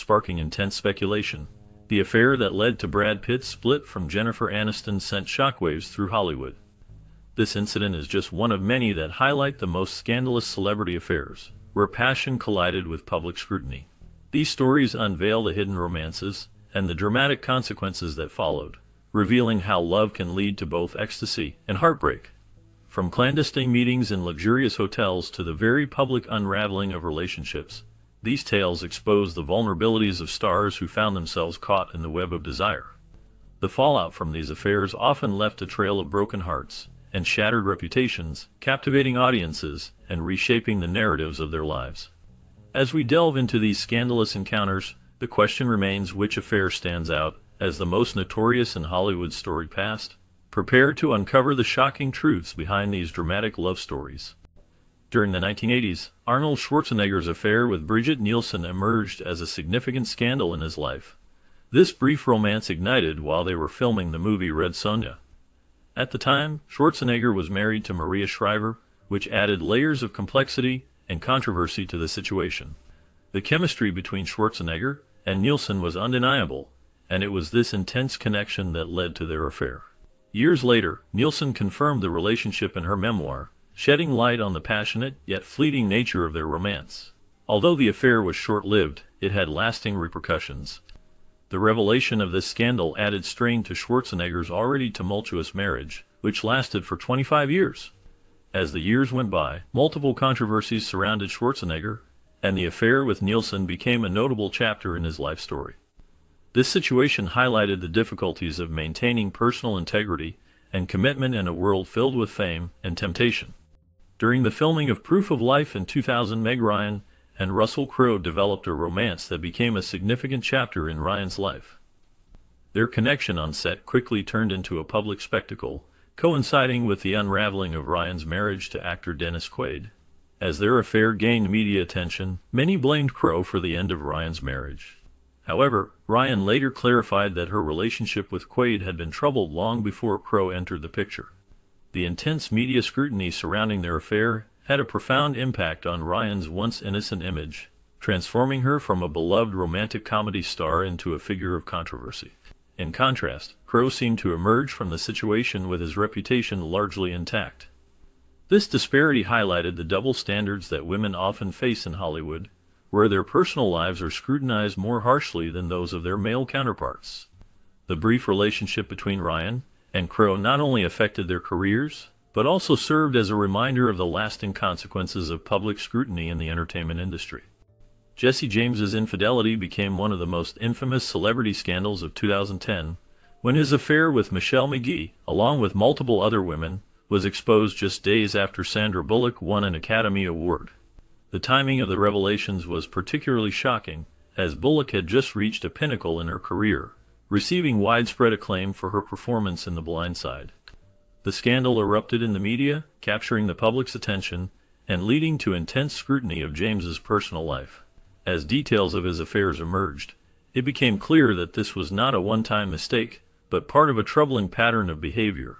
sparking intense speculation. The affair that led to Brad Pitt's split from Jennifer Aniston sent shockwaves through Hollywood. This incident is just one of many that highlight the most scandalous celebrity affairs, where passion collided with public scrutiny. These stories unveil the hidden romances and the dramatic consequences that followed, revealing how love can lead to both ecstasy and heartbreak. From clandestine meetings in luxurious hotels to the very public unraveling of relationships, these tales expose the vulnerabilities of stars who found themselves caught in the web of desire. The fallout from these affairs often left a trail of broken hearts and shattered reputations, captivating audiences and reshaping the narratives of their lives. As we delve into these scandalous encounters, the question remains, which affair stands out as the most notorious in Hollywood's storied past? Prepare to uncover the shocking truths behind these dramatic love stories. During the 1980s, Arnold Schwarzenegger's affair with Brigitte Nielsen emerged as a significant scandal in his life. This brief romance ignited while they were filming the movie Red Sonja. At the time, Schwarzenegger was married to Maria Shriver, which added layers of complexity and controversy to the situation. The chemistry between Schwarzenegger and Nielsen was undeniable, and it was this intense connection that led to their affair. Years later, Nielsen confirmed the relationship in her memoir, shedding light on the passionate yet fleeting nature of their romance. Although the affair was short-lived, it had lasting repercussions. The revelation of this scandal added strain to Schwarzenegger's already tumultuous marriage, which lasted for 25 years. As the years went by, multiple controversies surrounded Schwarzenegger, and the affair with Nielsen became a notable chapter in his life story. This situation highlighted the difficulties of maintaining personal integrity and commitment in a world filled with fame and temptation. During the filming of Proof of Life in 2000, Meg Ryan and Russell Crowe developed a romance that became a significant chapter in Ryan's life. Their connection on set quickly turned into a public spectacle, coinciding with the unraveling of Ryan's marriage to actor Dennis Quaid. As their affair gained media attention, many blamed Crowe for the end of Ryan's marriage. However, Ryan later clarified that her relationship with Quaid had been troubled long before Crowe entered the picture. The intense media scrutiny surrounding their affair had a profound impact on Ryan's once innocent image, transforming her from a beloved romantic comedy star into a figure of controversy. In contrast, Crowe seemed to emerge from the situation with his reputation largely intact. This disparity highlighted the double standards that women often face in Hollywood, where their personal lives are scrutinized more harshly than those of their male counterparts. The brief relationship between Ryan and Crowe not only affected their careers, but also served as a reminder of the lasting consequences of public scrutiny in the entertainment industry. Jesse James's infidelity became one of the most infamous celebrity scandals of 2010, when his affair with Michelle McGee, along with multiple other women, was exposed just days after Sandra Bullock won an Academy Award. The timing of the revelations was particularly shocking, as Bullock had just reached a pinnacle in her career, receiving widespread acclaim for her performance in The Blind Side. The scandal erupted in the media, capturing the public's attention and leading to intense scrutiny of James's personal life. As details of his affairs emerged, it became clear that this was not a one-time mistake, but part of a troubling pattern of behavior.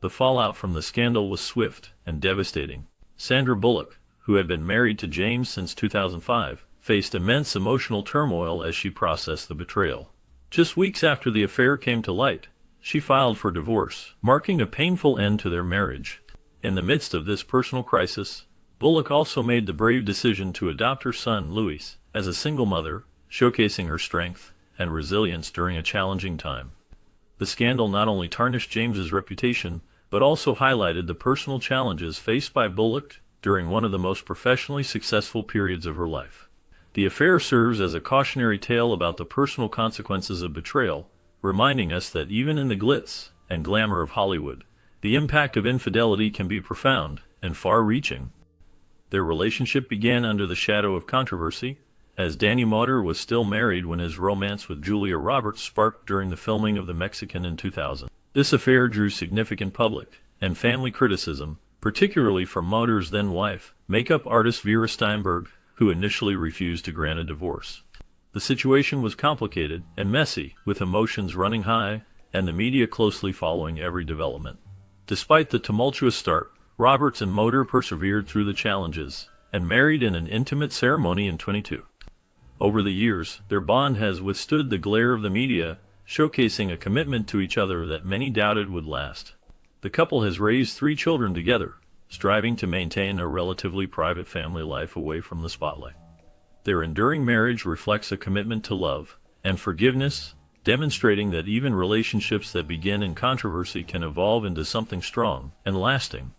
The fallout from the scandal was swift and devastating. Sandra Bullock, who had been married to James since 2005, faced immense emotional turmoil as she processed the betrayal. Just weeks after the affair came to light, she filed for divorce, marking a painful end to their marriage. In the midst of this personal crisis, Bullock also made the brave decision to adopt her son, Louis, as a single mother, showcasing her strength and resilience during a challenging time. The scandal not only tarnished James's reputation, but also highlighted the personal challenges faced by Bullock during one of the most professionally successful periods of her life. The affair serves as a cautionary tale about the personal consequences of betrayal, reminding us that even in the glitz and glamour of Hollywood, the impact of infidelity can be profound and far-reaching. Their relationship began under the shadow of controversy, as Danny Moder was still married when his romance with Julia Roberts sparked during the filming of The Mexican in 2000. This affair drew significant public and family criticism, particularly from Moder's then-wife, makeup artist Vera Steinberg, who initially refused to grant a divorce. The situation was complicated and messy, with emotions running high and the media closely following every development. Despite the tumultuous start, Roberts and Moder persevered through the challenges and married in an intimate ceremony in 2022. Over the years, their bond has withstood the glare of the media, showcasing a commitment to each other that many doubted would last. The couple has raised 3 children together, striving to maintain a relatively private family life away from the spotlight. Their enduring marriage reflects a commitment to love and forgiveness, demonstrating that even relationships that begin in controversy can evolve into something strong and lasting.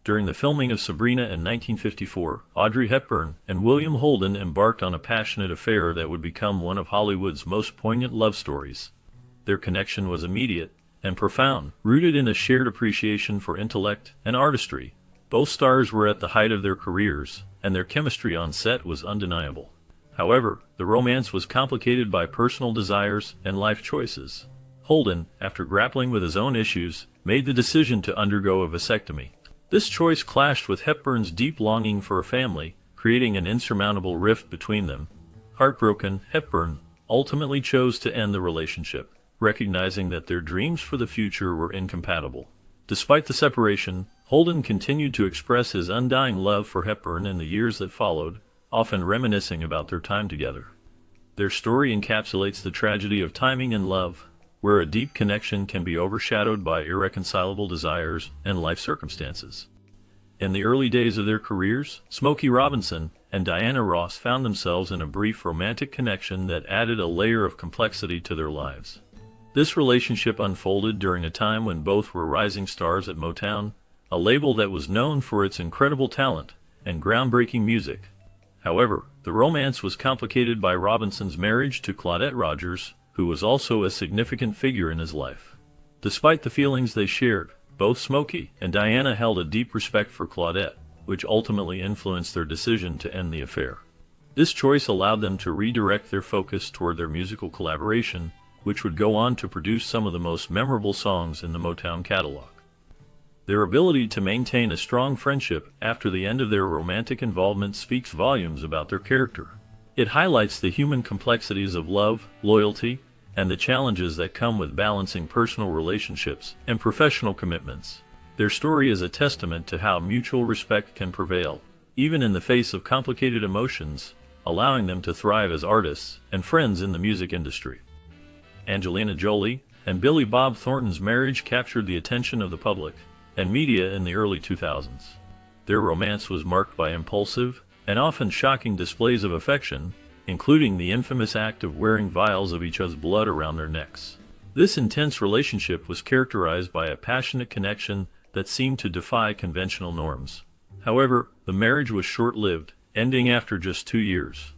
During the filming of Sabrina in 1954, Audrey Hepburn and William Holden embarked on a passionate affair that would become one of Hollywood's most poignant love stories. Their connection was immediate and profound, rooted in a shared appreciation for intellect and artistry. Both stars were at the height of their careers, and their chemistry on set was undeniable. However, the romance was complicated by personal desires and life choices. Holden, after grappling with his own issues, made the decision to undergo a vasectomy. This choice clashed with Hepburn's deep longing for a family, creating an insurmountable rift between them. Heartbroken, Hepburn ultimately chose to end the relationship, recognizing that their dreams for the future were incompatible. Despite the separation, Holden continued to express his undying love for Hepburn in the years that followed, often reminiscing about their time together. Their story encapsulates the tragedy of timing and love, where a deep connection can be overshadowed by irreconcilable desires and life circumstances. In the early days of their careers, Smokey Robinson and Diana Ross found themselves in a brief romantic connection that added a layer of complexity to their lives. This relationship unfolded during a time when both were rising stars at Motown, a label that was known for its incredible talent and groundbreaking music. However, the romance was complicated by Robinson's marriage to Claudette Rogers, who was also a significant figure in his life. Despite the feelings they shared, both Smokey and Diana held a deep respect for Claudette, which ultimately influenced their decision to end the affair. This choice allowed them to redirect their focus toward their musical collaboration, which would go on to produce some of the most memorable songs in the Motown catalog. Their ability to maintain a strong friendship after the end of their romantic involvement speaks volumes about their character. It highlights the human complexities of love, loyalty, and the challenges that come with balancing personal relationships and professional commitments. Their story is a testament to how mutual respect can prevail, even in the face of complicated emotions, allowing them to thrive as artists and friends in the music industry. Angelina Jolie and Billy Bob Thornton's marriage captured the attention of the public and media in the early 2000s. Their romance was marked by impulsive and often shocking displays of affection, including the infamous act of wearing vials of each other's blood around their necks. This intense relationship was characterized by a passionate connection that seemed to defy conventional norms. However, the marriage was short-lived, ending after just 2 years.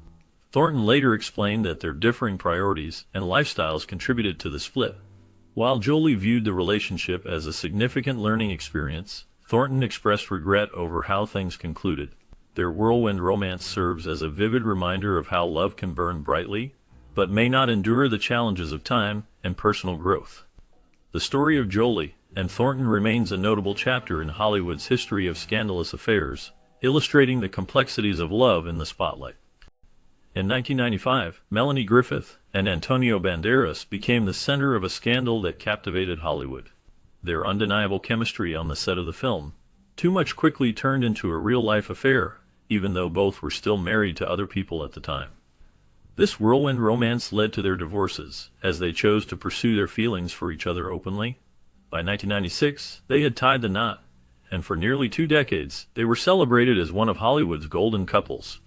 Thornton later explained that their differing priorities and lifestyles contributed to the split. While Jolie viewed the relationship as a significant learning experience, Thornton expressed regret over how things concluded. Their whirlwind romance serves as a vivid reminder of how love can burn brightly, but may not endure the challenges of time and personal growth. The story of Jolie and Thornton remains a notable chapter in Hollywood's history of scandalous affairs, illustrating the complexities of love in the spotlight. In 1995, Melanie Griffith and Antonio Banderas became the center of a scandal that captivated Hollywood. Their undeniable chemistry on the set of the film, Too Much, quickly turned into a real-life affair, even though both were still married to other people at the time. This whirlwind romance led to their divorces, as they chose to pursue their feelings for each other openly. By 1996, they had tied the knot, and for nearly 2 decades, they were celebrated as one of Hollywood's golden couples.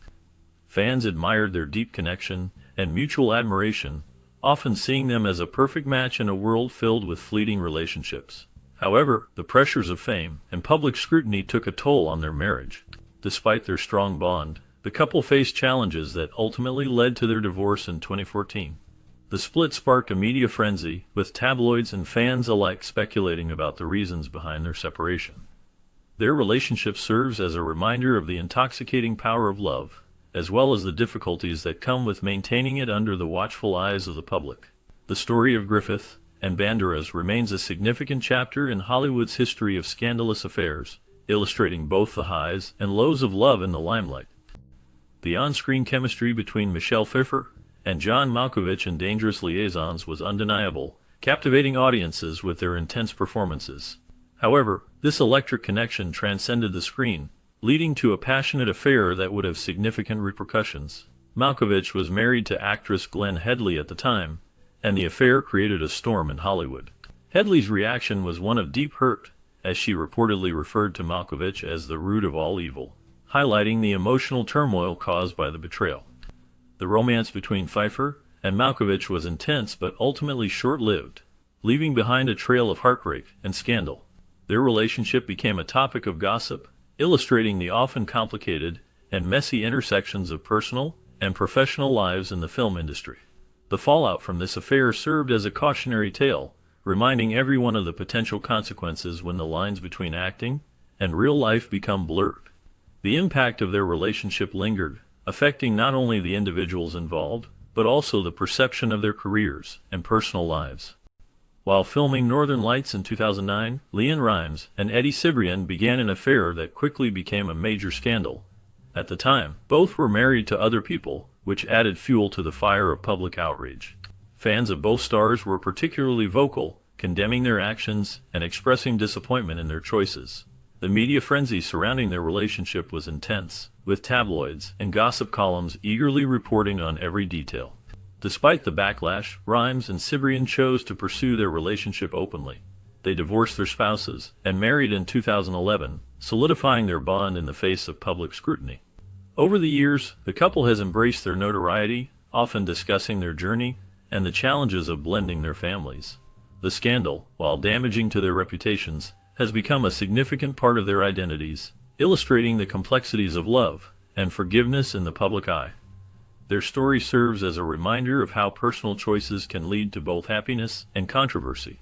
Fans admired their deep connection and mutual admiration, often seeing them as a perfect match in a world filled with fleeting relationships. However, the pressures of fame and public scrutiny took a toll on their marriage. Despite their strong bond, the couple faced challenges that ultimately led to their divorce in 2014. The split sparked a media frenzy, with tabloids and fans alike speculating about the reasons behind their separation. Their relationship serves as a reminder of the intoxicating power of love, as well as the difficulties that come with maintaining it under the watchful eyes of the public. The story of Griffith and Banderas remains a significant chapter in Hollywood's history of scandalous affairs, illustrating both the highs and lows of love in the limelight. The on-screen chemistry between Michelle Pfeiffer and John Malkovich in Dangerous Liaisons was undeniable, captivating audiences with their intense performances. However, this electric connection transcended the screen, leading to a passionate affair that would have significant repercussions. Malkovich was married to actress Glenn Headley at the time, and the affair created a storm in Hollywood. Headley's reaction was one of deep hurt, as she reportedly referred to Malkovich as the root of all evil, highlighting the emotional turmoil caused by the betrayal. The romance between Pfeiffer and Malkovich was intense but ultimately short-lived, leaving behind a trail of heartbreak and scandal. Their relationship became a topic of gossip, illustrating the often complicated and messy intersections of personal and professional lives in the film industry. The fallout from this affair served as a cautionary tale, reminding everyone of the potential consequences when the lines between acting and real life become blurred. The impact of their relationship lingered, affecting not only the individuals involved, but also the perception of their careers and personal lives. While filming Northern Lights in 2009, LeAnn Rimes and Eddie Cibrian began an affair that quickly became a major scandal. At the time, both were married to other people, which added fuel to the fire of public outrage. Fans of both stars were particularly vocal, condemning their actions and expressing disappointment in their choices. The media frenzy surrounding their relationship was intense, with tabloids and gossip columns eagerly reporting on every detail. Despite the backlash, Rimes and Cibrian chose to pursue their relationship openly. They divorced their spouses and married in 2011, solidifying their bond in the face of public scrutiny. Over the years, the couple has embraced their notoriety, often discussing their journey and the challenges of blending their families. The scandal, while damaging to their reputations, has become a significant part of their identities, illustrating the complexities of love and forgiveness in the public eye. Their story serves as a reminder of how personal choices can lead to both happiness and controversy.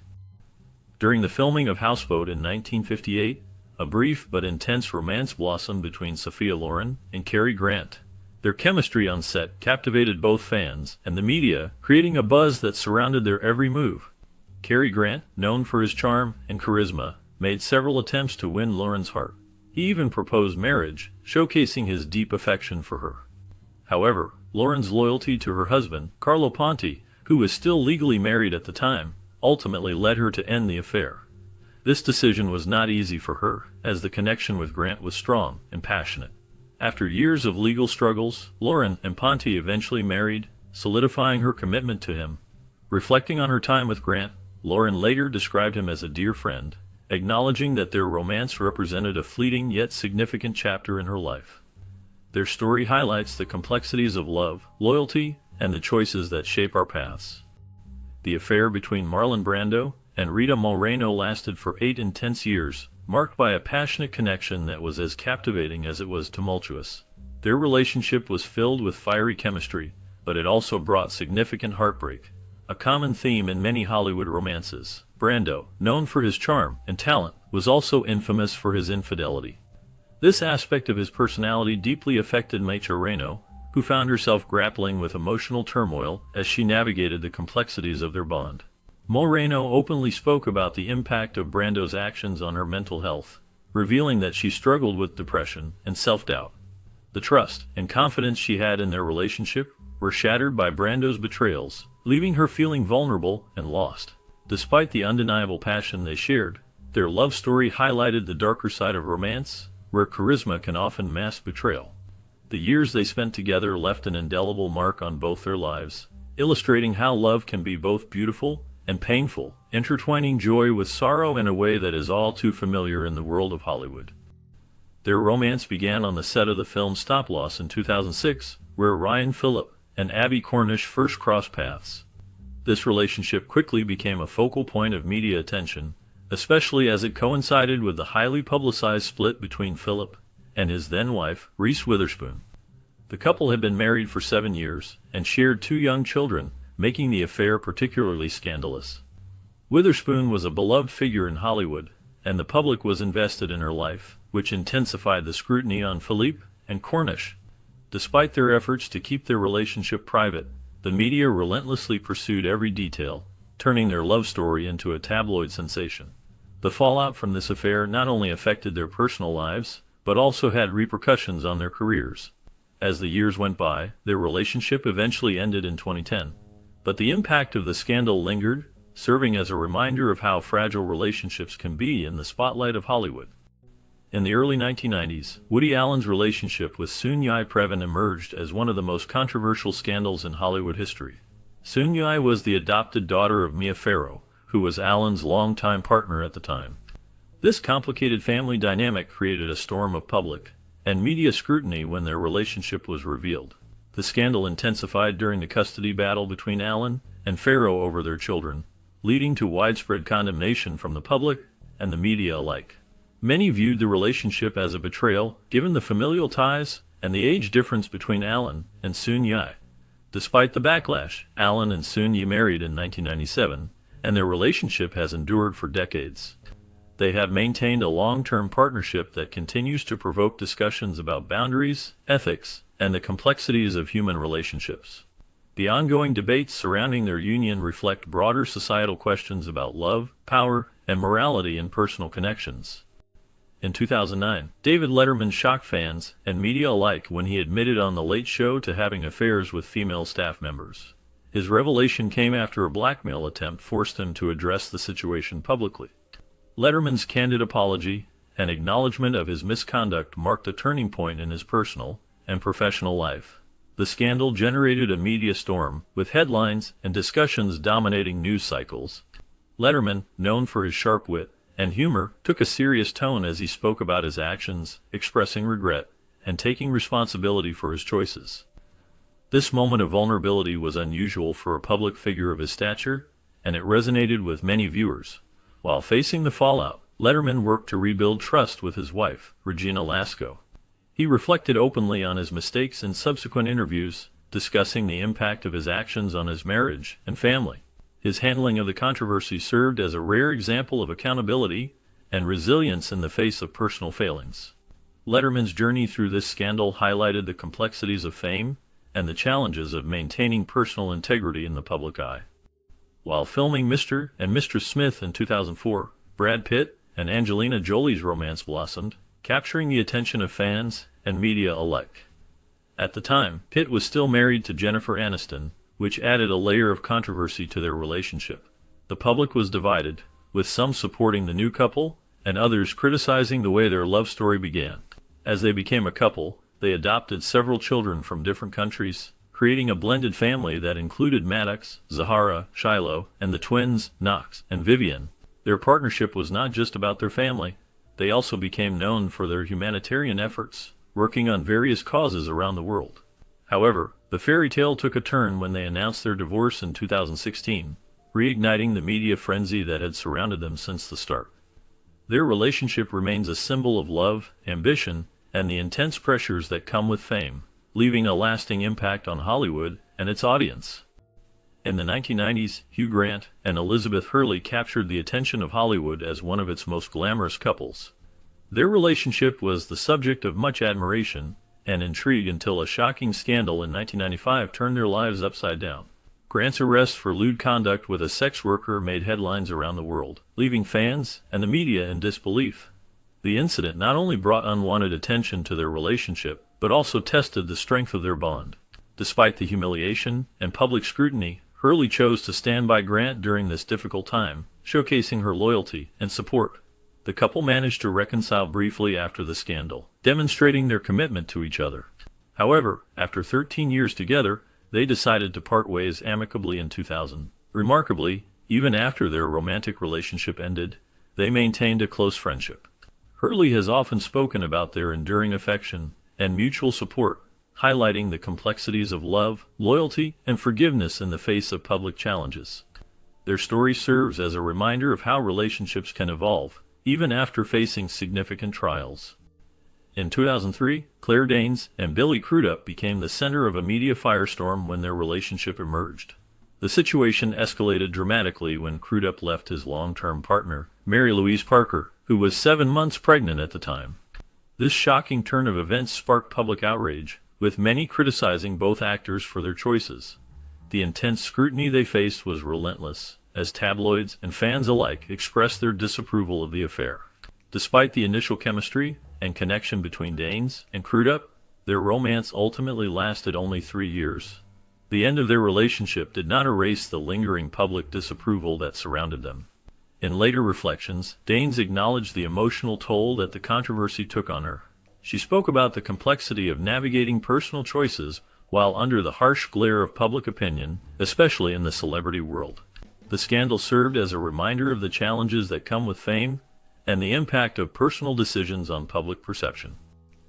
During the filming of Houseboat in 1958, a brief but intense romance blossomed between Sophia Loren and Cary Grant. Their chemistry on set captivated both fans and the media, creating a buzz that surrounded their every move. Cary Grant, known for his charm and charisma, made several attempts to win Loren's heart. He even proposed marriage, showcasing his deep affection for her. However, Loren's loyalty to her husband, Carlo Ponti, who was still legally married at the time, ultimately led her to end the affair. This decision was not easy for her, as the connection with Grant was strong and passionate. After years of legal struggles, Loren and Ponti eventually married, solidifying her commitment to him. Reflecting on her time with Grant, Loren later described him as a dear friend, acknowledging that their romance represented a fleeting yet significant chapter in her life. Their story highlights the complexities of love, loyalty, and the choices that shape our paths. The affair between Marlon Brando and Rita Moreno lasted for 8 intense years, marked by a passionate connection that was as captivating as it was tumultuous. Their relationship was filled with fiery chemistry, but it also brought significant heartbreak, a common theme in many Hollywood romances. Brando, known for his charm and talent, was also infamous for his infidelity. This aspect of his personality deeply affected Moreno, who found herself grappling with emotional turmoil as she navigated the complexities of their bond. Moreno openly spoke about the impact of Brando's actions on her mental health, revealing that she struggled with depression and self-doubt. The trust and confidence she had in their relationship were shattered by Brando's betrayals, leaving her feeling vulnerable and lost. Despite the undeniable passion they shared, their love story highlighted the darker side of romance, where charisma can often mask betrayal. The years they spent together left an indelible mark on both their lives, illustrating how love can be both beautiful and painful, intertwining joy with sorrow in a way that is all too familiar in the world of Hollywood. Their romance began on the set of the film Stop Loss in 2006, where Ryan Phillip and Abbie Cornish first crossed paths. This relationship quickly became a focal point of media attention, especially as it coincided with the highly publicized split between Phillip and his then-wife, Reese Witherspoon. The couple had been married for 7 years and shared 2 young children, making the affair particularly scandalous. Witherspoon was a beloved figure in Hollywood, and the public was invested in her life, which intensified the scrutiny on Philippe and Cornish. Despite their efforts to keep their relationship private, the media relentlessly pursued every detail, turning their love story into a tabloid sensation. The fallout from this affair not only affected their personal lives, but also had repercussions on their careers. As the years went by, their relationship eventually ended in 2010. But the impact of the scandal lingered, serving as a reminder of how fragile relationships can be in the spotlight of Hollywood. In the early 1990s, Woody Allen's relationship with Soon-Yi Previn emerged as one of the most controversial scandals in Hollywood history. Soon-Yi was the adopted daughter of Mia Farrow, who was Allen's longtime partner at the time. This complicated family dynamic created a storm of public and media scrutiny when their relationship was revealed. The scandal intensified during the custody battle between Allen and Farrow over their children, leading to widespread condemnation from the public and the media alike. Many viewed the relationship as a betrayal, given the familial ties and the age difference between Allen and Soon-Yi. Despite the backlash, Allen and Soon-Yi married in 1997, and their relationship has endured for decades. They have maintained a long-term partnership that continues to provoke discussions about boundaries, ethics, and the complexities of human relationships. The ongoing debates surrounding their union reflect broader societal questions about love, power, and morality in personal connections. In 2009, David Letterman shocked fans and media alike when he admitted on The Late Show to having affairs with female staff members. His revelation came after a blackmail attempt forced him to address the situation publicly. Letterman's candid apology and acknowledgement of his misconduct marked a turning point in his personal and professional life. The scandal generated a media storm, with headlines and discussions dominating news cycles. Letterman, known for his sharp wit and humor, took a serious tone as he spoke about his actions, expressing regret and taking responsibility for his choices. This moment of vulnerability was unusual for a public figure of his stature, and it resonated with many viewers. While facing the fallout, Letterman worked to rebuild trust with his wife, Regina Lasko. He reflected openly on his mistakes in subsequent interviews, discussing the impact of his actions on his marriage and family. His handling of the controversy served as a rare example of accountability and resilience in the face of personal failings. Letterman's journey through this scandal highlighted the complexities of fame and the challenges of maintaining personal integrity in the public eye. While filming Mr. and Mrs. Smith in 2004, Brad Pitt and Angelina Jolie's romance blossomed, capturing the attention of fans and media alike. At the time, Pitt was still married to Jennifer Aniston, which added a layer of controversy to their relationship. The public was divided, with some supporting the new couple and others criticizing the way their love story began. As they became a couple, they adopted several children from different countries, creating a blended family that included Maddox, Zahara, Shiloh, and the twins, Knox and Vivian. Their partnership was not just about their family. They also became known for their humanitarian efforts, working on various causes around the world. However, the fairy tale took a turn when they announced their divorce in 2016, reigniting the media frenzy that had surrounded them since the start. Their relationship remains a symbol of love, ambition, and the intense pressures that come with fame, leaving a lasting impact on Hollywood and its audience. In the 1990s, Hugh Grant and Elizabeth Hurley captured the attention of Hollywood as one of its most glamorous couples. Their relationship was the subject of much admiration and intrigue until a shocking scandal in 1995 turned their lives upside down. Grant's arrest for lewd conduct with a sex worker made headlines around the world, leaving fans and the media in disbelief. The incident not only brought unwanted attention to their relationship, but also tested the strength of their bond. Despite the humiliation and public scrutiny, Hurley chose to stand by Grant during this difficult time, showcasing her loyalty and support. The couple managed to reconcile briefly after the scandal, demonstrating their commitment to each other. However, after 13 years together, they decided to part ways amicably in 2000. Remarkably, even after their romantic relationship ended, they maintained a close friendship. Hurley has often spoken about their enduring affection and mutual support, highlighting the complexities of love, loyalty, and forgiveness in the face of public challenges. Their story serves as a reminder of how relationships can evolve, even after facing significant trials. In 2003, Claire Danes and Billy Crudup became the center of a media firestorm when their relationship emerged. The situation escalated dramatically when Crudup left his long-term partner, Mary Louise Parker, who was 7 months pregnant at the time. This shocking turn of events sparked public outrage, with many criticizing both actors for their choices. The intense scrutiny they faced was relentless, as tabloids and fans alike expressed their disapproval of the affair. Despite the initial chemistry and connection between Danes and Crudup, their romance ultimately lasted only 3 years. The end of their relationship did not erase the lingering public disapproval that surrounded them. In later reflections, Danes acknowledged the emotional toll that the controversy took on her. She spoke about the complexity of navigating personal choices while under the harsh glare of public opinion, especially in the celebrity world. The scandal served as a reminder of the challenges that come with fame and the impact of personal decisions on public perception.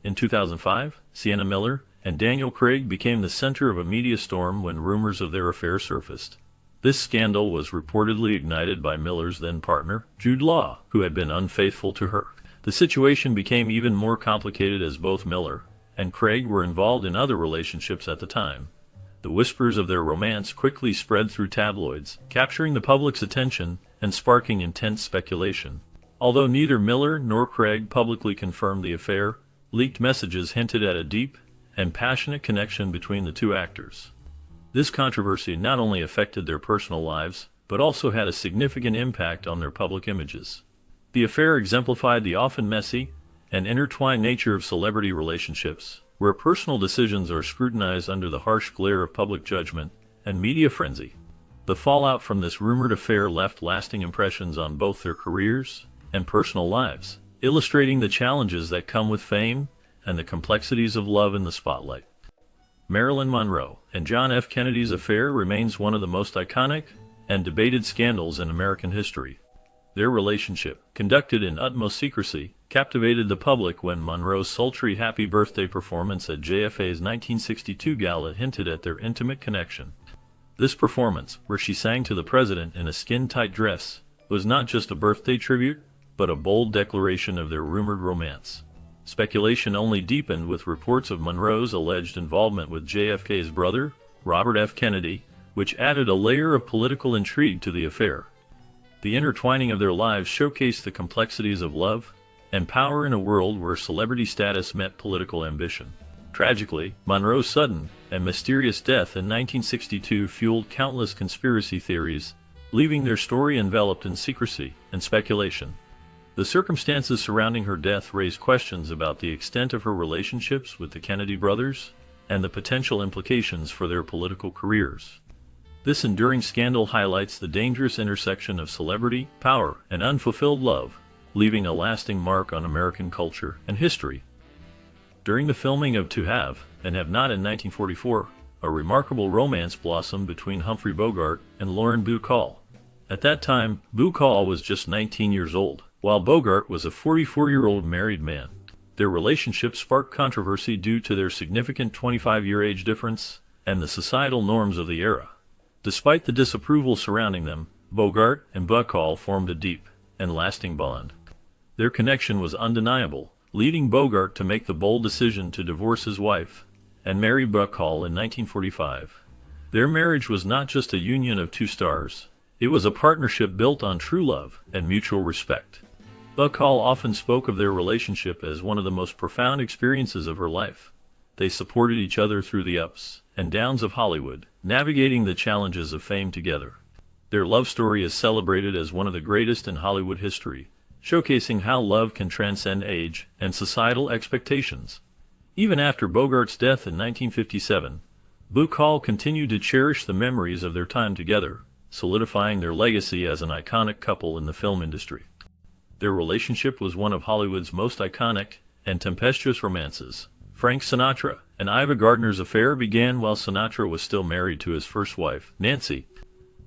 In 2005, Sienna Miller and Daniel Craig became the center of a media storm when rumors of their affair surfaced. This scandal was reportedly ignited by Miller's then-partner, Jude Law, who had been unfaithful to her. The situation became even more complicated as both Miller and Craig were involved in other relationships at the time. The whispers of their romance quickly spread through tabloids, capturing the public's attention and sparking intense speculation. Although neither Miller nor Craig publicly confirmed the affair, leaked messages hinted at a deep and passionate connection between the two actors. This controversy not only affected their personal lives, but also had a significant impact on their public images. The affair exemplified the often messy and intertwined nature of celebrity relationships, where personal decisions are scrutinized under the harsh glare of public judgment and media frenzy. The fallout from this rumored affair left lasting impressions on both their careers and personal lives, illustrating the challenges that come with fame and the complexities of love in the spotlight. Marilyn Monroe and John F. Kennedy's affair remains one of the most iconic and debated scandals in American history. Their relationship, conducted in utmost secrecy, captivated the public when Monroe's sultry happy birthday performance at JFK's 1962 gala hinted at their intimate connection. This performance, where she sang to the president in a skin-tight dress, was not just a birthday tribute, but a bold declaration of their rumored romance. Speculation only deepened with reports of Monroe's alleged involvement with JFK's brother, Robert F. Kennedy, which added a layer of political intrigue to the affair. The intertwining of their lives showcased the complexities of love and power in a world where celebrity status met political ambition. Tragically, Monroe's sudden and mysterious death in 1962 fueled countless conspiracy theories, leaving their story enveloped in secrecy and speculation. The circumstances surrounding her death raised questions about the extent of her relationships with the Kennedy brothers and the potential implications for their political careers. This enduring scandal highlights the dangerous intersection of celebrity, power, and unfulfilled love, leaving a lasting mark on American culture and history. During the filming of To Have and Have Not in 1944, a remarkable romance blossomed between Humphrey Bogart and Lauren Bacall. At that time, Bacall was just 19 years old, while Bogart was a 44-year-old married man. Their relationship sparked controversy due to their significant 25-year age difference and the societal norms of the era. Despite the disapproval surrounding them, Bogart and Bacall formed a deep and lasting bond. Their connection was undeniable, leading Bogart to make the bold decision to divorce his wife and marry Bacall in 1945. Their marriage was not just a union of two stars, it was a partnership built on true love and mutual respect. Bacall often spoke of their relationship as one of the most profound experiences of her life. They supported each other through the ups and downs of Hollywood, navigating the challenges of fame together. Their love story is celebrated as one of the greatest in Hollywood history, showcasing how love can transcend age and societal expectations. Even after Bogart's death in 1957, Bacall continued to cherish the memories of their time together, solidifying their legacy as an iconic couple in the film industry. Their relationship was one of Hollywood's most iconic and tempestuous romances. Frank Sinatra and Ava Gardner's affair began while Sinatra was still married to his first wife, Nancy.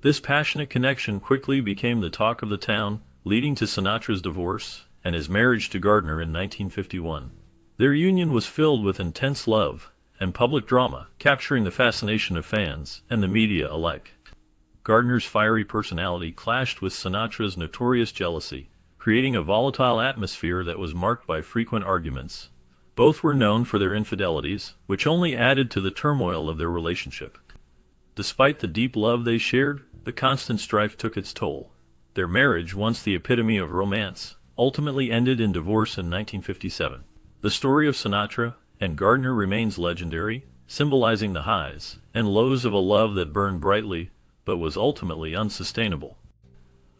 This passionate connection quickly became the talk of the town, leading to Sinatra's divorce and his marriage to Gardner in 1951. Their union was filled with intense love and public drama, capturing the fascination of fans and the media alike. Gardner's fiery personality clashed with Sinatra's notorious jealousy, creating a volatile atmosphere that was marked by frequent arguments. Both were known for their infidelities, which only added to the turmoil of their relationship. Despite the deep love they shared, the constant strife took its toll. Their marriage, once the epitome of romance, ultimately ended in divorce in 1957. The story of Sinatra and Gardner remains legendary, symbolizing the highs and lows of a love that burned brightly but was ultimately unsustainable.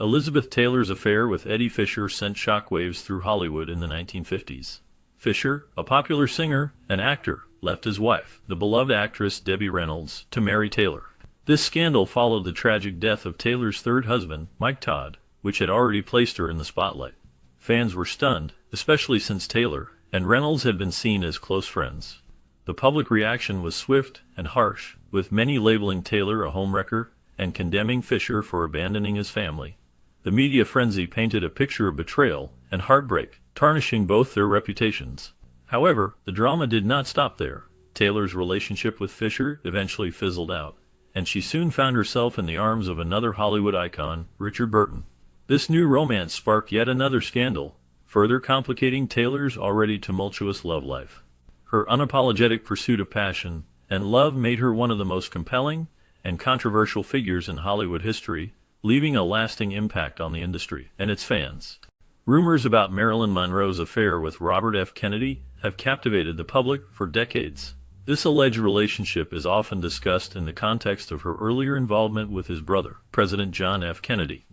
Elizabeth Taylor's affair with Eddie Fisher sent shockwaves through Hollywood in the 1950s. Fisher, a popular singer and actor, left his wife, the beloved actress Debbie Reynolds, to marry Taylor. This scandal followed the tragic death of Taylor's third husband, Mike Todd, which had already placed her in the spotlight. Fans were stunned, especially since Taylor and Reynolds had been seen as close friends. The public reaction was swift and harsh, with many labeling Taylor a homewrecker and condemning Fisher for abandoning his family. The media frenzy painted a picture of betrayal and heartbreak, tarnishing both their reputations. However, the drama did not stop there. Taylor's relationship with Fisher eventually fizzled out, and she soon found herself in the arms of another Hollywood icon, Richard Burton. This new romance sparked yet another scandal, further complicating Taylor's already tumultuous love life. Her unapologetic pursuit of passion and love made her one of the most compelling and controversial figures in Hollywood history, leaving a lasting impact on the industry and its fans. Rumors about Marilyn Monroe's affair with Robert F. Kennedy have captivated the public for decades. This alleged relationship is often discussed in the context of her earlier involvement with his brother, President John F. Kennedy.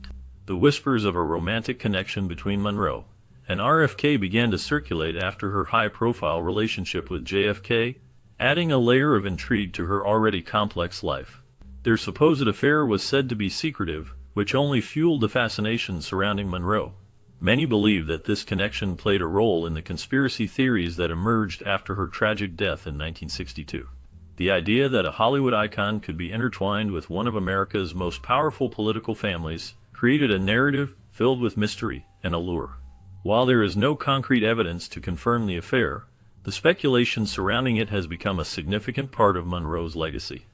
The whispers of a romantic connection between Monroe and RFK began to circulate after her high-profile relationship with JFK, adding a layer of intrigue to her already complex life. Their supposed affair was said to be secretive, which only fueled the fascination surrounding Monroe. Many believe that this connection played a role in the conspiracy theories that emerged after her tragic death in 1962. The idea that a Hollywood icon could be intertwined with one of America's most powerful political families created a narrative filled with mystery and allure. While there is no concrete evidence to confirm the affair, the speculation surrounding it has become a significant part of Monroe's legacy.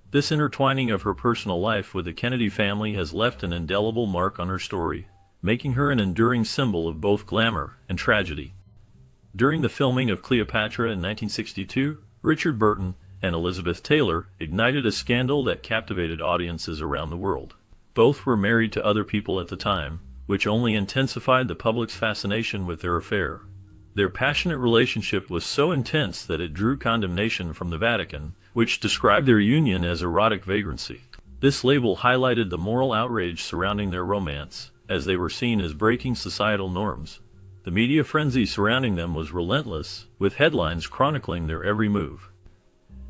This intertwining of her personal life with the Kennedy family has left an indelible mark on her story, making her an enduring symbol of both glamour and tragedy. During the filming of Cleopatra in 1962, Richard Burton and Elizabeth Taylor ignited a scandal that captivated audiences around the world. Both were married to other people at the time, which only intensified the public's fascination with their affair. Their passionate relationship was so intense that it drew condemnation from the Vatican, which described their union as erotic vagrancy. This label highlighted the moral outrage surrounding their romance, as they were seen as breaking societal norms. The media frenzy surrounding them was relentless, with headlines chronicling their every move.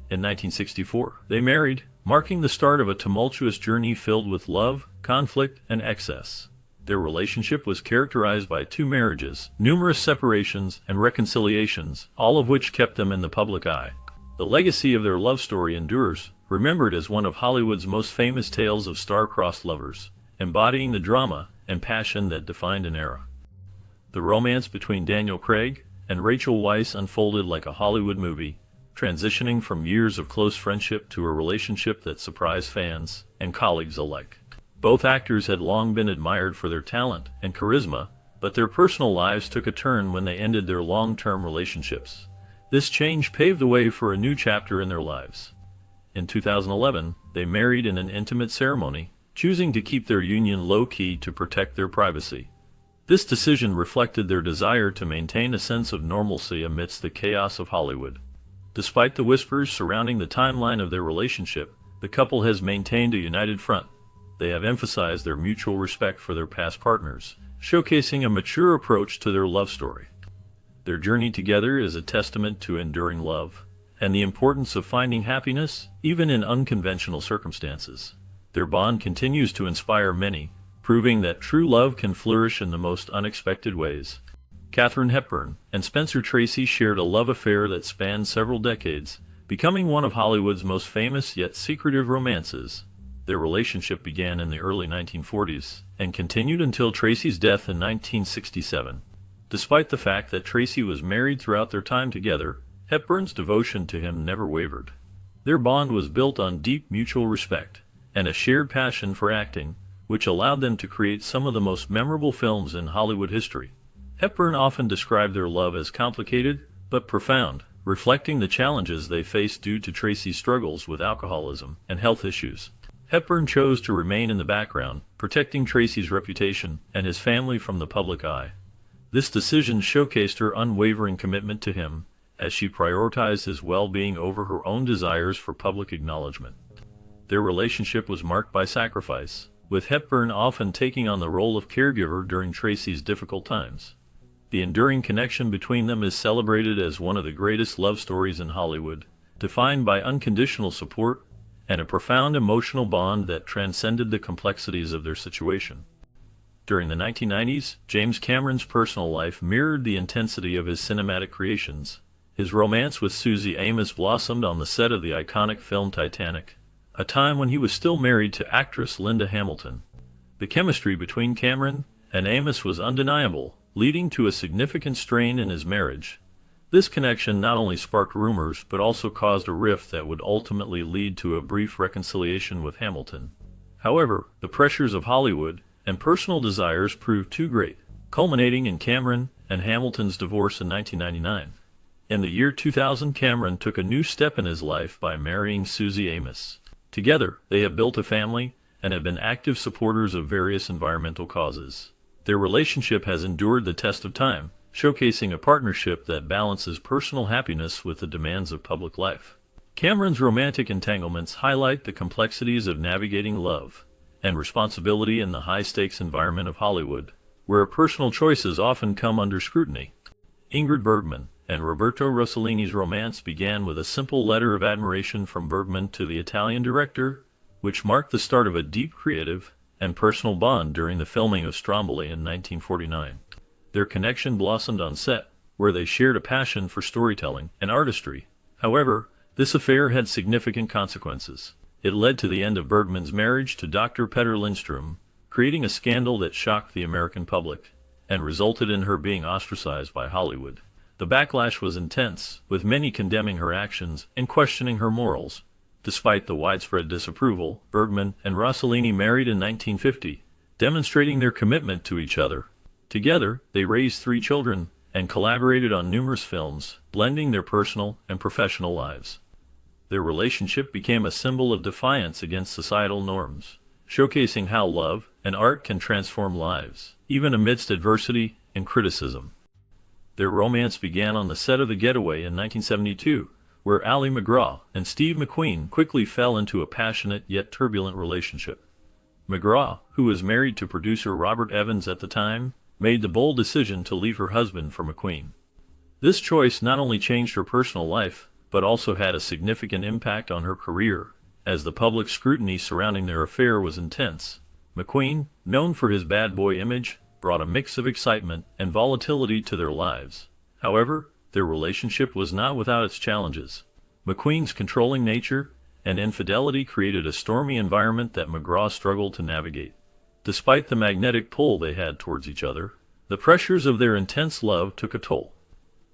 In 1964, they married, marking the start of a tumultuous journey filled with love, conflict, and excess. Their relationship was characterized by 2 marriages, numerous separations, and reconciliations, all of which kept them in the public eye. The legacy of their love story endures, remembered as one of Hollywood's most famous tales of star-crossed lovers, embodying the drama and passion that defined an era. The romance between Daniel Craig and Rachel Weisz unfolded like a Hollywood movie, transitioning from years of close friendship to a relationship that surprised fans and colleagues alike. Both actors had long been admired for their talent and charisma, but their personal lives took a turn when they ended their long-term relationships. This change paved the way for a new chapter in their lives. In 2011, they married in an intimate ceremony, choosing to keep their union low-key to protect their privacy. This decision reflected their desire to maintain a sense of normalcy amidst the chaos of Hollywood. Despite the whispers surrounding the timeline of their relationship, the couple has maintained a united front. They have emphasized their mutual respect for their past partners, showcasing a mature approach to their love story. Their journey together is a testament to enduring love and the importance of finding happiness, even in unconventional circumstances. Their bond continues to inspire many, proving that true love can flourish in the most unexpected ways. Katharine Hepburn and Spencer Tracy shared a love affair that spanned several decades, becoming one of Hollywood's most famous yet secretive romances. Their relationship began in the early 1940s and continued until Tracy's death in 1967. Despite the fact that Tracy was married throughout their time together, Hepburn's devotion to him never wavered. Their bond was built on deep mutual respect and a shared passion for acting, which allowed them to create some of the most memorable films in Hollywood history. Hepburn often described their love as complicated but profound, reflecting the challenges they faced due to Tracy's struggles with alcoholism and health issues. Hepburn chose to remain in the background, protecting Tracy's reputation and his family from the public eye. This decision showcased her unwavering commitment to him, as she prioritized his well-being over her own desires for public acknowledgement. Their relationship was marked by sacrifice, with Hepburn often taking on the role of caregiver during Tracy's difficult times. The enduring connection between them is celebrated as one of the greatest love stories in Hollywood, defined by unconditional support and a profound emotional bond that transcended the complexities of their situation. During the 1990s, James Cameron's personal life mirrored the intensity of his cinematic creations. His romance with Suzy Amis blossomed on the set of the iconic film Titanic, a time when he was still married to actress Linda Hamilton. The chemistry between Cameron and Amis was undeniable, leading to a significant strain in his marriage. This connection not only sparked rumors but also caused a rift that would ultimately lead to a brief reconciliation with Hamilton. However, the pressures of Hollywood and personal desires proved too great, culminating in Cameron and Hamilton's divorce in 1999. In the year 2000, Cameron took a new step in his life by marrying Suzy Amis. Together, they have built a family and have been active supporters of various environmental causes. Their relationship has endured the test of time, showcasing a partnership that balances personal happiness with the demands of public life. Cameron's romantic entanglements highlight the complexities of navigating love and responsibility in the high-stakes environment of Hollywood, where personal choices often come under scrutiny. Ingrid Bergman and Roberto Rossellini's romance began with a simple letter of admiration from Bergman to the Italian director, which marked the start of a deep creative and personal bond during the filming of Stromboli in 1949. Their connection blossomed on set, where they shared a passion for storytelling and artistry. However, this affair had significant consequences. It led to the end of Bergman's marriage to Dr. Petter Lindstrom, creating a scandal that shocked the American public and resulted in her being ostracized by Hollywood. The backlash was intense, with many condemning her actions and questioning her morals. Despite the widespread disapproval, Bergman and Rossellini married in 1950, demonstrating their commitment to each other. Together, they raised 3 children and collaborated on numerous films, blending their personal and professional lives. Their relationship became a symbol of defiance against societal norms, showcasing how love and art can transform lives, even amidst adversity and criticism. Their romance began on the set of The Getaway in 1972, where Ali MacGraw and Steve McQueen quickly fell into a passionate yet turbulent relationship. MacGraw, who was married to producer Robert Evans at the time, made the bold decision to leave her husband for McQueen. This choice not only changed her personal life, but also had a significant impact on her career, as the public scrutiny surrounding their affair was intense. McQueen, known for his bad boy image, brought a mix of excitement and volatility to their lives. However, their relationship was not without its challenges. McQueen's controlling nature and infidelity created a stormy environment that MacGraw struggled to navigate. Despite the magnetic pull they had towards each other, the pressures of their intense love took a toll.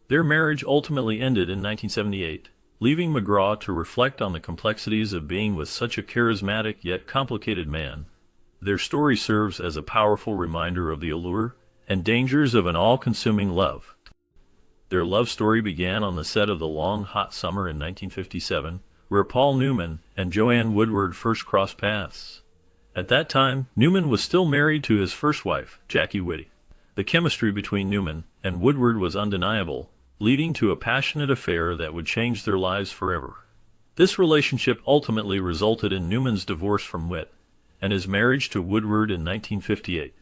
Their marriage ultimately ended in 1978, leaving MacGraw to reflect on the complexities of being with such a charismatic yet complicated man. Their story serves as a powerful reminder of the allure and dangers of an all-consuming love. Their love story began on the set of The Long Hot Summer in 1957, where Paul Newman and Joanne Woodward first crossed paths. At that time, Newman was still married to his first wife, Jackie Whitty. The chemistry between Newman and Woodward was undeniable, leading to a passionate affair that would change their lives forever. This relationship ultimately resulted in Newman's divorce from Witt and his marriage to Woodward in 1958.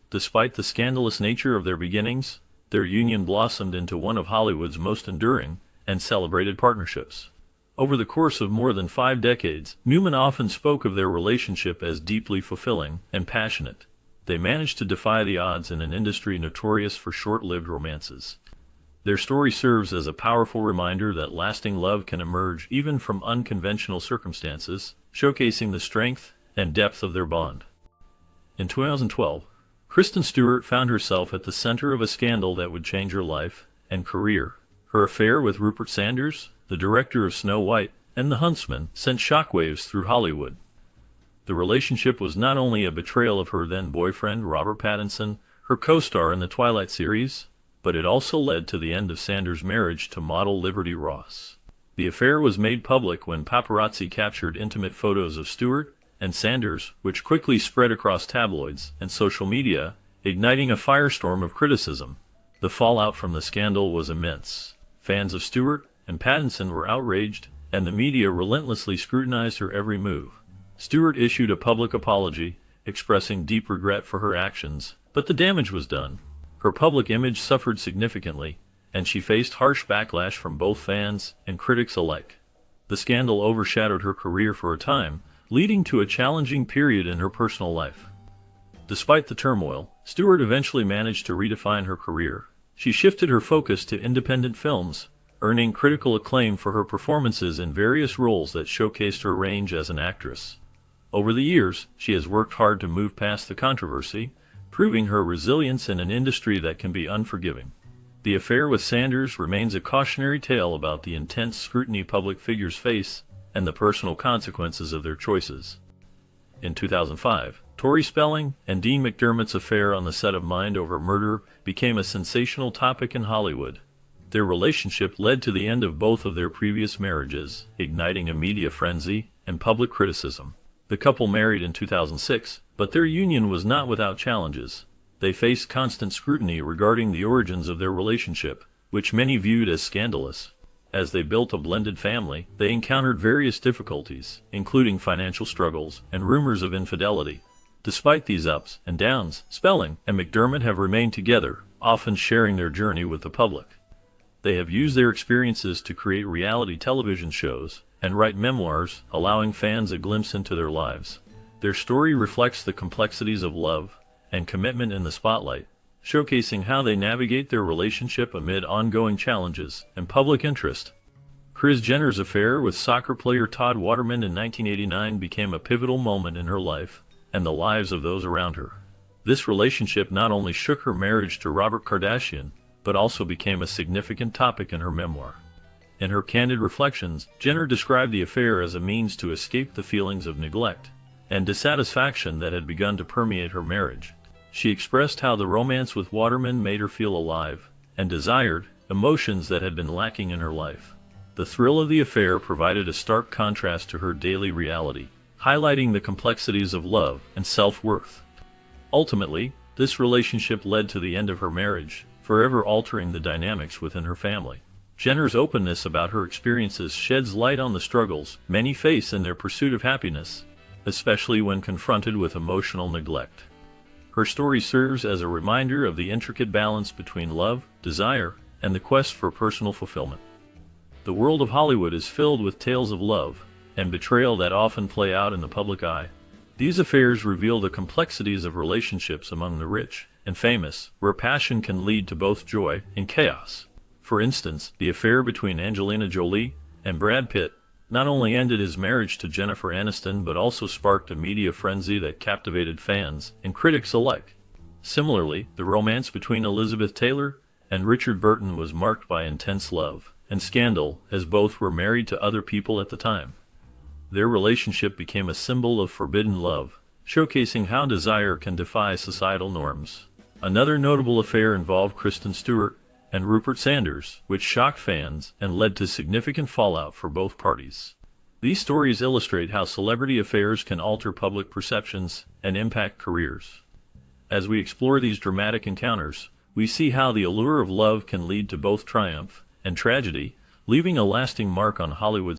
Despite the scandalous nature of their beginnings, their union blossomed into one of Hollywood's most enduring and celebrated partnerships. Over the course of more than 5 decades, Newman often spoke of their relationship as deeply fulfilling and passionate. They managed to defy the odds in an industry notorious for short-lived romances. Their story serves as a powerful reminder that lasting love can emerge even from unconventional circumstances, showcasing the strength and depth of their bond. In 2012, Kristen Stewart found herself at the center of a scandal that would change her life and career. Her affair with Rupert Sanders, the director of Snow White and The Huntsman, sent shockwaves through Hollywood. The relationship was not only a betrayal of her then-boyfriend Robert Pattinson, her co-star in the Twilight series, but it also led to the end of Sanders' marriage to model Liberty Ross. The affair was made public when paparazzi captured intimate photos of Stewart and Sanders, which quickly spread across tabloids and social media, igniting a firestorm of criticism. The fallout from the scandal was immense. Fans of Stewart and Pattinson were outraged, and the media relentlessly scrutinized her every move. Stewart issued a public apology, expressing deep regret for her actions, but the damage was done. Her public image suffered significantly, and she faced harsh backlash from both fans and critics alike. The scandal overshadowed her career for a time, leading to a challenging period in her personal life. Despite the turmoil, Stewart eventually managed to redefine her career. She shifted her focus to independent films, earning critical acclaim for her performances in various roles that showcased her range as an actress. Over the years, she has worked hard to move past the controversy, proving her resilience in an industry that can be unforgiving. The affair with Sanders remains a cautionary tale about the intense scrutiny public figures face and the personal consequences of their choices. In 2005, Tori Spelling and Dean McDermott's affair on the set of Mind Over Murder became a sensational topic in Hollywood. Their relationship led to the end of both of their previous marriages, igniting a media frenzy and public criticism. The couple married in 2006, but their union was not without challenges. They faced constant scrutiny regarding the origins of their relationship, which many viewed as scandalous. As they built a blended family, they encountered various difficulties, including financial struggles and rumors of infidelity. Despite these ups and downs, Spelling and McDermott have remained together, often sharing their journey with the public. They have used their experiences to create reality television shows and write memoirs, allowing fans a glimpse into their lives. Their story reflects the complexities of love and commitment in the spotlight, showcasing how they navigate their relationship amid ongoing challenges and public interest. Kris Jenner's affair with soccer player Todd Waterman in 1989 became a pivotal moment in her life and the lives of those around her. This relationship not only shook her marriage to Robert Kardashian, but also became a significant topic in her memoir. In her candid reflections, Jenner described the affair as a means to escape the feelings of neglect and dissatisfaction that had begun to permeate her marriage. She expressed how the romance with Waterman made her feel alive and desired emotions that had been lacking in her life. The thrill of the affair provided a stark contrast to her daily reality, highlighting the complexities of love and self-worth. Ultimately, this relationship led to the end of her marriage, forever altering the dynamics within her family. Jenner's openness about her experiences sheds light on the struggles many face in their pursuit of happiness, especially when confronted with emotional neglect. Her story serves as a reminder of the intricate balance between love, desire, and the quest for personal fulfillment. The world of Hollywood is filled with tales of love and betrayal that often play out in the public eye. These affairs reveal the complexities of relationships among the rich and famous, where passion can lead to both joy and chaos. For instance, the affair between Angelina Jolie and Brad Pitt not only ended his marriage to Jennifer Aniston but also sparked a media frenzy that captivated fans and critics alike. Similarly, the romance between Elizabeth Taylor and Richard Burton was marked by intense love and scandal, as both were married to other people at the time. Their relationship became a symbol of forbidden love, showcasing how desire can defy societal norms. Another notable affair involved Kristen Stewart and Rupert Sanders, which shocked fans and led to significant fallout for both parties. These stories illustrate how celebrity affairs can alter public perceptions and impact careers. As we explore these dramatic encounters, we see how the allure of love can lead to both triumph and tragedy, leaving a lasting mark on Hollywood's